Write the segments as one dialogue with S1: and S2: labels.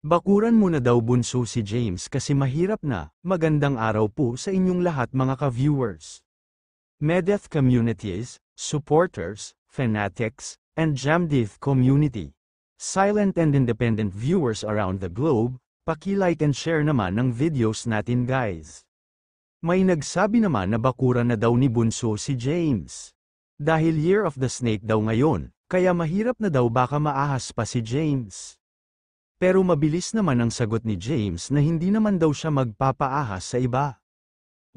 S1: Bakuran mo na daw bunso si James kasi mahirap na. Magandang araw po sa inyong lahat mga ka-viewers. Medeth communities, supporters, fanatics, and Jamdith community. Silent and independent viewers around the globe, paki-like and share naman ng videos natin guys. May nagsabi naman na bakuran na daw ni bunso si James. Dahil Year of the Snake daw ngayon, kaya mahirap na daw baka maahas pa si James. Pero mabilis naman ang sagot ni James na hindi naman daw siya magpapaahas sa iba.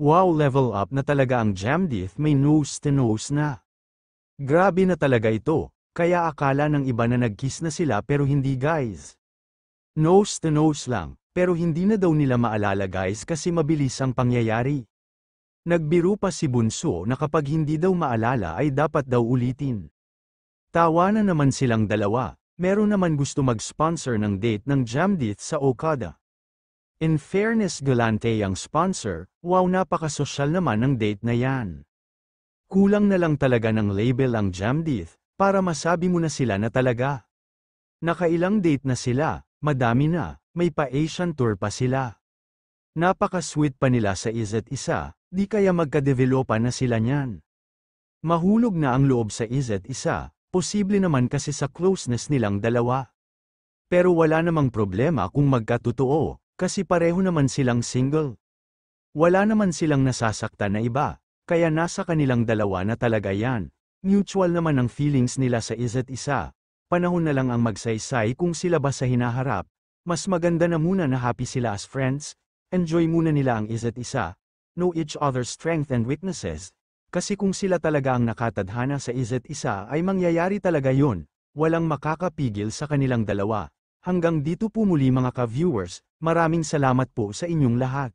S1: Wow, level up na talaga ang Jamdith, may nose to nose na. Grabe na talaga ito, kaya akala ng iba na nag-kiss na sila pero hindi guys. Nose to nose lang, pero hindi na daw nila maalala guys kasi mabilis ang pangyayari. Nagbiro pa si Bunso na kapag hindi daw maalala ay dapat daw ulitin. Tawa na naman silang dalawa, meron naman gusto mag-sponsor ng date ng Jamdith sa Okada. In fairness galante ang sponsor, wow napaka-sosyal naman ng date na yan. Kulang na lang talaga ng label ang Jamdith, para masabi mo na sila na talaga. Nakailang date na sila, madami na, may pa-Asian tour pa sila. Napaka-sweet pa nila sa isa't isa, di kaya magka-developa na sila niyan. Mahulog na ang loob sa isa't isa, posible naman kasi sa closeness nilang dalawa. Pero wala namang problema kung magkatotoo, kasi pareho naman silang single. Wala naman silang nasasaktan na iba, kaya nasa kanilang dalawa na talaga yan. Mutual naman ang feelings nila sa isa't isa. Panahon na lang ang magsaysay kung sila ba sa hinaharap. Mas maganda na muna na happy sila as friends, enjoy muna nila ang isa't isa, know each other's strength and weaknesses, kasi kung sila talaga ang nakatadhana sa isa't isa ay mangyayari talaga yon, walang makakapigil sa kanilang dalawa. Hanggang dito po muli mga ka-viewers, maraming salamat po sa inyong lahat.